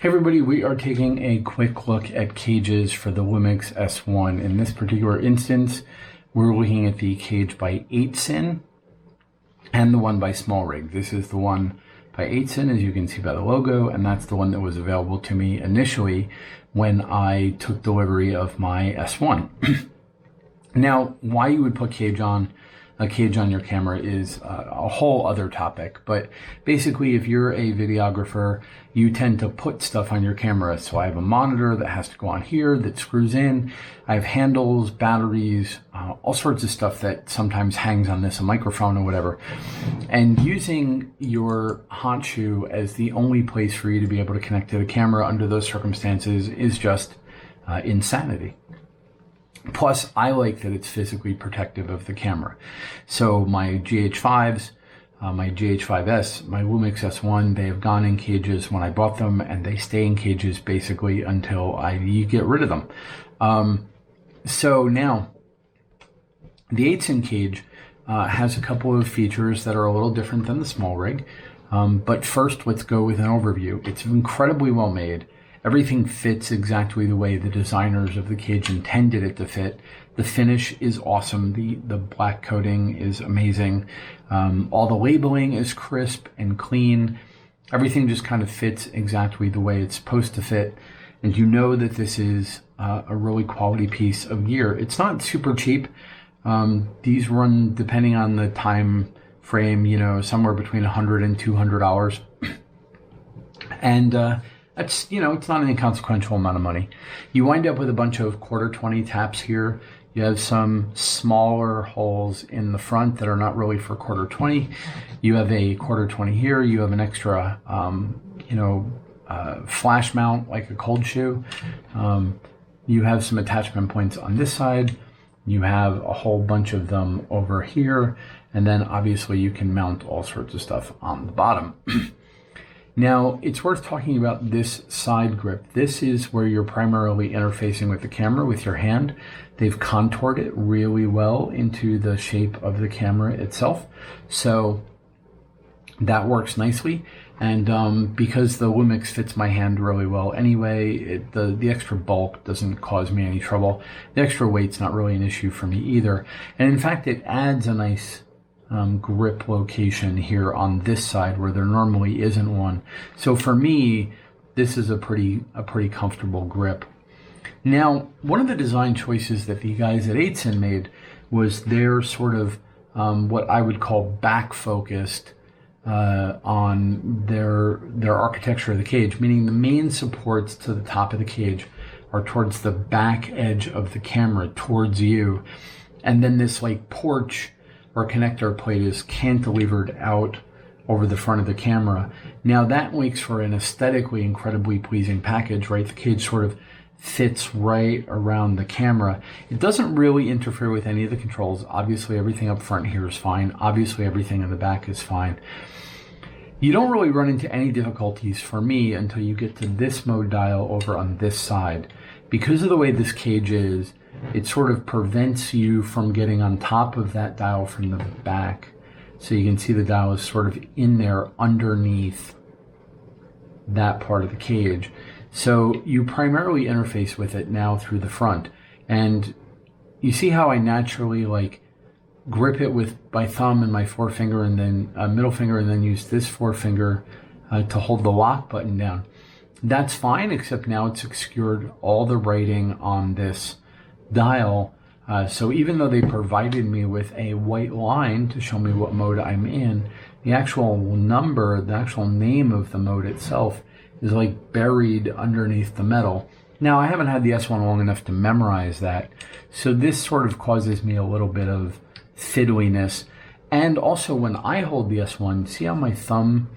Hey everybody, we are taking a quick look at cages for the Lumix S1. In this particular instance, we're looking at the cage by 8sin and the one by Smallrig. This is the one by 8sin, as you can see by the logo, and that's the one that was available to me initially when I took delivery of my S1. Now, why you would put a cage on your camera is a whole other topic, but basically if you're a videographer, you tend to put stuff on your camera. So I have a monitor that has to go on here that screws in. I have handles, batteries, all sorts of stuff that sometimes hangs on this, a microphone or whatever. And using your hot shoe as the only place for you to be able to connect to the camera under those circumstances is just insanity. Plus, I like that it's physically protective of the camera. So my GH5s, my GH5S, my Lumix S1, they have gone in cages when I bought them, and they stay in cages basically until you get rid of them. So now, the 8sin cage has a couple of features that are a little different than the Smallrig. But first, let's go with an overview. It's incredibly well made. Everything fits exactly the way the designers of the cage intended it to fit. The finish is awesome. The black coating is amazing. All the labeling is crisp and clean. Everything just kind of fits exactly the way it's supposed to fit. And you know that this is a really quality piece of gear. It's not super cheap. These run, depending on the time frame, somewhere between $100 and $200. And that's, it's not an inconsequential amount of money. You wind up with a bunch of 1/4-20 taps here. You have some smaller holes in the front that are not really for 1/4-20. You have a 1/4-20 here. You have an extra, flash mount like a cold shoe. You have some attachment points on this side. You have a whole bunch of them over here. And then obviously you can mount all sorts of stuff on the bottom. Now, it's worth talking about this side grip. This is where you're primarily interfacing with the camera with your hand. They've contoured it really well into the shape of the camera itself. So that works nicely. And because the Lumix fits my hand really well anyway, the extra bulk doesn't cause me any trouble. The extra weight's not really an issue for me either. And in fact, it adds a nice grip location here on this side where there normally isn't one. So for me, this is a pretty comfortable grip. Now, one of the design choices that the guys at 8sin made was their sort of what I would call back focused on their architecture of the cage, meaning the main supports to the top of the cage are towards the back edge of the camera, towards you, and then this like porch or connector plate is cantilevered out over the front of the camera. Now that makes for an aesthetically incredibly pleasing package, right? The cage sort of fits right around the camera. It doesn't really interfere with any of the controls. Obviously everything up front here is fine. Obviously everything in the back is fine. You don't really run into any difficulties for me until you get to this mode dial over on this side. Because of the way this cage is, it sort of prevents you from getting on top of that dial from the back. So you can see the dial is sort of in there underneath that part of the cage. So you primarily interface with it now through the front. And you see how I naturally grip it with my thumb and my forefinger and then middle finger, and then use this forefinger to hold the lock button down. That's fine, except now it's obscured all the writing on this dial. So even though they provided me with a white line to show me what mode I'm in, the actual number, the actual name of the mode itself is buried underneath the metal. Now, I haven't had the S1 long enough to memorize that, so this sort of causes me a little bit of fiddliness. And also when I hold the S1, see how my thumb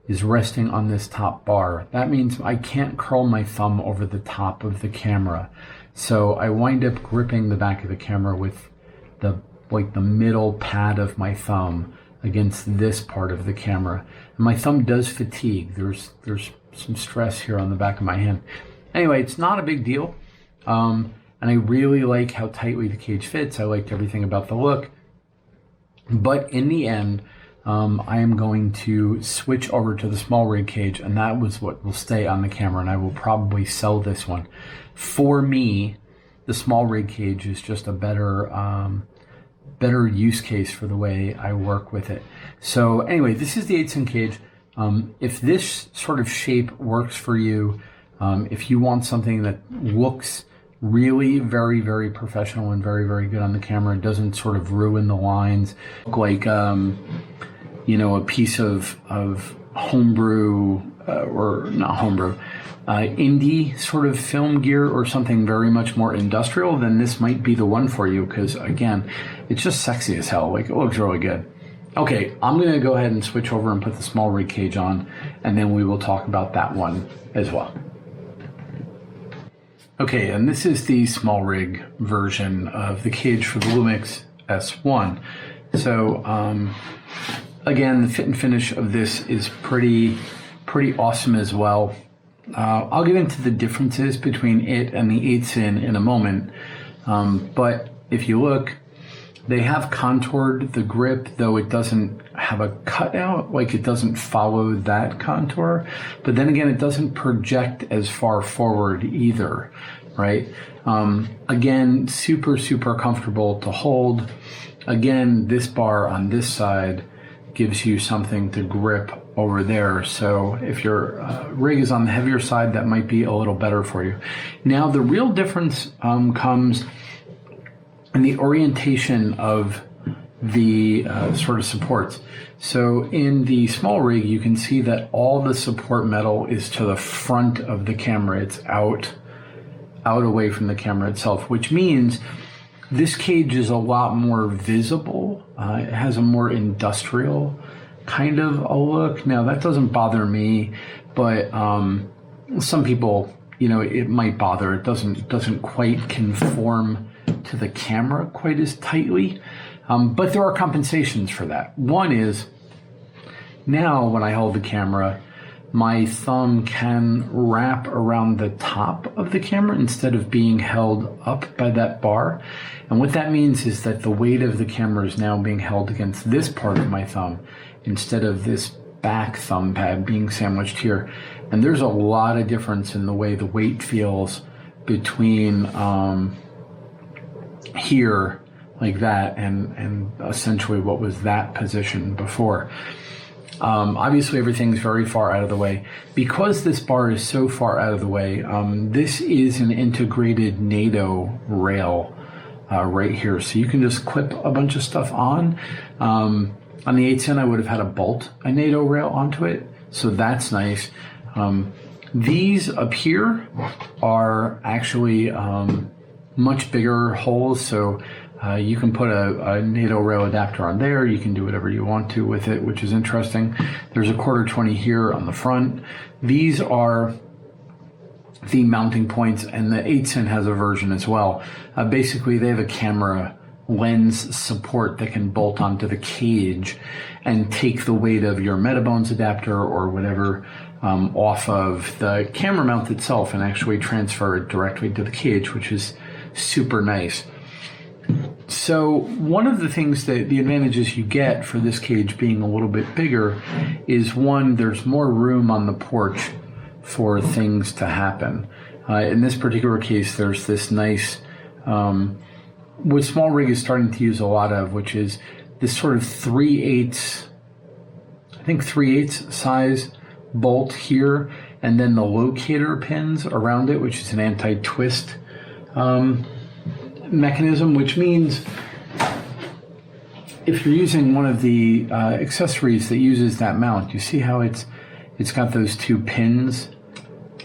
is resting on this top bar? That means I can't curl my thumb over the top of the camera. So I wind up gripping the back of the camera with the middle pad of my thumb against this part of the camera. And my thumb does fatigue. There's some stress here on the back of my hand. Anyway, it's not a big deal. And I really like how tightly the cage fits. I liked everything about the look. But in the end, I am going to switch over to the Smallrig cage, and that was what will stay on the camera, and I will probably sell this one. For me, the Smallrig cage is just a better use case for the way I work with it. So anyway, this is the 8-cent cage. If this sort of shape works for you, if you want something that looks really very, very professional and very, very good on the camera, it doesn't sort of ruin the lines, look like you know, a piece of homebrew or not homebrew, indie sort of film gear or something very much more industrial, then this might be the one for you, because again, it's just sexy as hell. Like, it looks really good. Okay, I'm gonna go ahead and switch over and put the Smallrig cage on, and then we will talk about that one as well. Okay, and this is the Smallrig version of the cage for the Lumix S1. So again, the fit and finish of this is pretty awesome as well. I'll get into the differences between it and the 8-cent in a moment, but if you look, they have contoured the grip, though it doesn't have a cutout, like it doesn't follow that contour. But then again, it doesn't project as far forward either, right? Again, super, super comfortable to hold. Again, this bar on this side gives you something to grip over there. So if your rig is on the heavier side, that might be a little better for you. Now, the real difference comes in the orientation of the sort of supports. So in the Smallrig, you can see that all the support metal is to the front of the camera. It's out away from the camera itself, which means this cage is a lot more visible. It has a more industrial kind of a look. Now, that doesn't bother me, but some people, you know, it might bother. It doesn't quite conform to the camera quite as tightly, but there are compensations for that. One is, now when I hold the camera, my thumb can wrap around the top of the camera instead of being held up by that bar. And what that means is that the weight of the camera is now being held against this part of my thumb instead of this back thumb pad being sandwiched here. And there's a lot of difference in the way the weight feels between here like that and essentially what was that position before. Obviously everything's very far out of the way. Because this bar is so far out of the way, this is an integrated Nato Rail right here. So you can just clip a bunch of stuff on. On the 8-cent, I would have had to bolt a Nato Rail onto it. So that's nice. These up here are actually much bigger holes. So you can put a Nato Rail adapter on there. You can do whatever you want to with it, which is interesting. There's a 1/4-20 here on the front. These are the mounting points, and the 8-cent has a version as well. Basically, they have a camera lens support that can bolt onto the cage and take the weight of your Metabones adapter or whatever off of the camera mount itself and actually transfer it directly to the cage, which is super nice. So one of the things that the advantages you get for this cage being a little bit bigger is, one, there's more room on the porch for things to happen. In this particular case, there's this nice, what Smallrig is starting to use a lot of, which is this sort of 3/8, I think 3/8 size bolt here, and then the locator pins around it, which is an anti-twist mechanism, which means if you're using one of the accessories that uses that mount, you see how it's got those two pins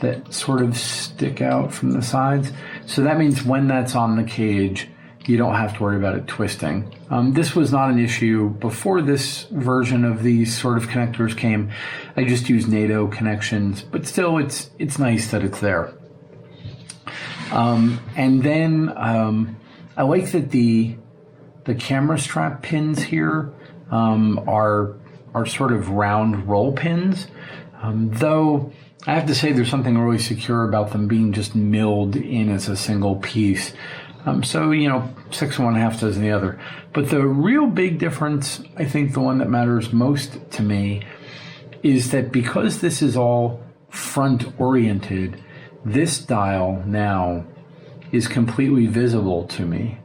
that sort of stick out from the sides. So that means when that's on the cage, you don't have to worry about it twisting. This was not an issue before this version of these sort of connectors came. I just used NATO connections, but still it's nice that it's there. And then I like that the camera strap pins here are sort of round roll pins, though I have to say there's something really secure about them being just milled in as a single piece. So, you know, 6 and 1/2 dozen the other. But the real big difference, I think the one that matters most to me, is that because this is all front oriented, this dial now is completely visible to me,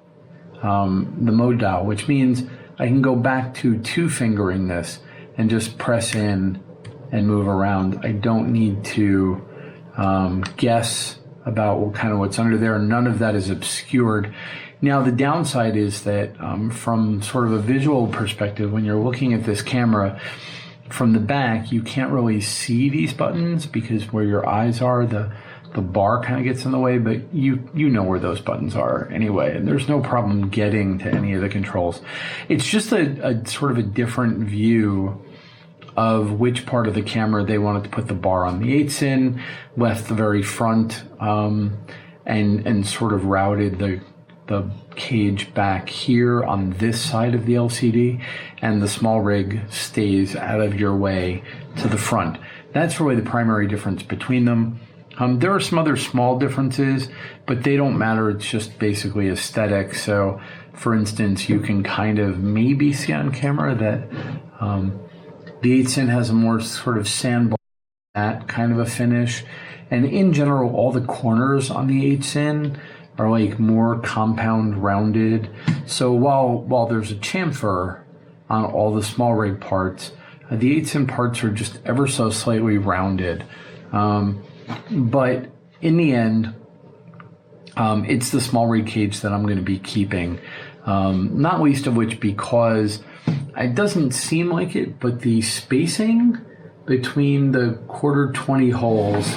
the mode dial, which means I can go back to 2-fingering this and just press in and move around. I don't need to guess about what's under there. None of that is obscured. Now, the downside is that from sort of a visual perspective, when you're looking at this camera from the back, you can't really see these buttons because where your eyes are, the bar kind of gets in the way, but you know where those buttons are anyway, and there's no problem getting to any of the controls. It's just a sort of a different view of which part of the camera they wanted to put the bar on. The 8s in, left the very front, and sort of routed the cage back here on this side of the LCD, and the Smallrig stays out of your way to the front. That's really the primary difference between them. There are some other small differences, but they don't matter. It's just basically aesthetic. So, for instance, you can kind of maybe see on camera that the 8-in has a more sort of sandbar, that kind of a finish. And in general, all the corners on the 8-in are like more compound rounded. So while there's a chamfer on all the Smallrig parts, the 8-in parts are just ever so slightly rounded. But in the end, it's the Smallrig cage that I'm going to be keeping, not least of which because it doesn't seem like it, but the spacing between the 1/4 holes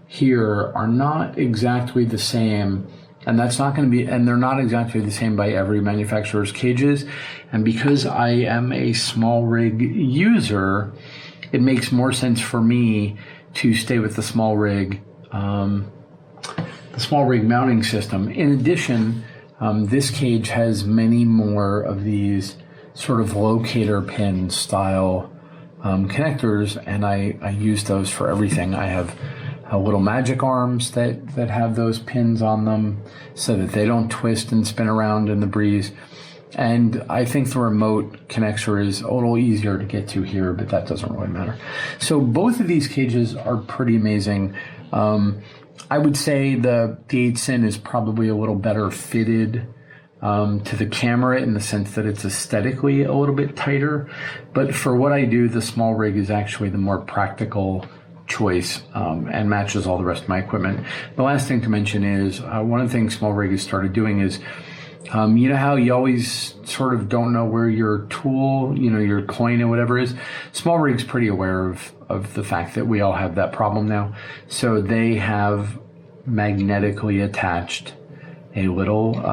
here are not exactly the same, and that's not going to be, and they're not exactly the same by every manufacturer's cages. And because I am a Smallrig user, it makes more sense for me to stay with the Smallrig mounting system. In addition, this cage has many more of these sort of locator pin style connectors, and I use those for everything. I have little magic arms that have those pins on them so that they don't twist and spin around in the breeze. And I think the remote connector is a little easier to get to here, but that doesn't really matter. So both of these cages are pretty amazing. I would say the 8-in is probably a little better fitted to the camera in the sense that it's aesthetically a little bit tighter. But for what I do, the Smallrig is actually the more practical choice and matches all the rest of my equipment. The last thing to mention is one of the things Smallrig has started doing is you know how you always sort of don't know where your tool, your coin or whatever is? Smallrig's pretty aware of the fact that we all have that problem now. So they have magnetically attached a little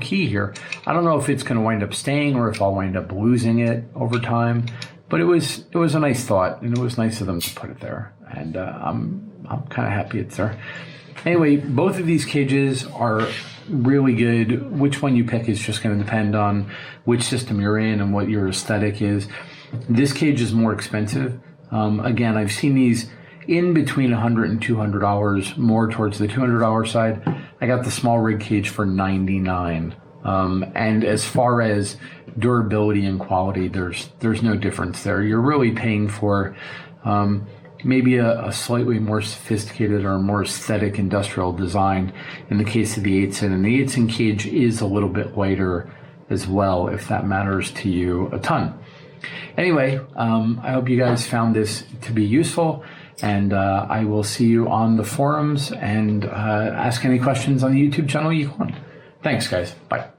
key here. I don't know if it's going to wind up staying or if I'll wind up losing it over time, but it was a nice thought, and it was nice of them to put it there, and I'm kind of happy it's there. Anyway, both of these cages are really good. Which one you pick is just going to depend on which system you're in and what your aesthetic is. This cage is more expensive. Again, I've seen these in between $100 and $200, more towards the $200 side. I got the Smallrig cage for $99. And as far as durability and quality, there's no difference there. You're really paying for maybe a slightly more sophisticated or more aesthetic industrial design in the case of the 8-in. And the 8-in cage is a little bit lighter as well, if that matters to you a ton. Anyway, I hope you guys found this to be useful, and I will see you on the forums and ask any questions on the YouTube channel you want. Thanks, guys. Bye.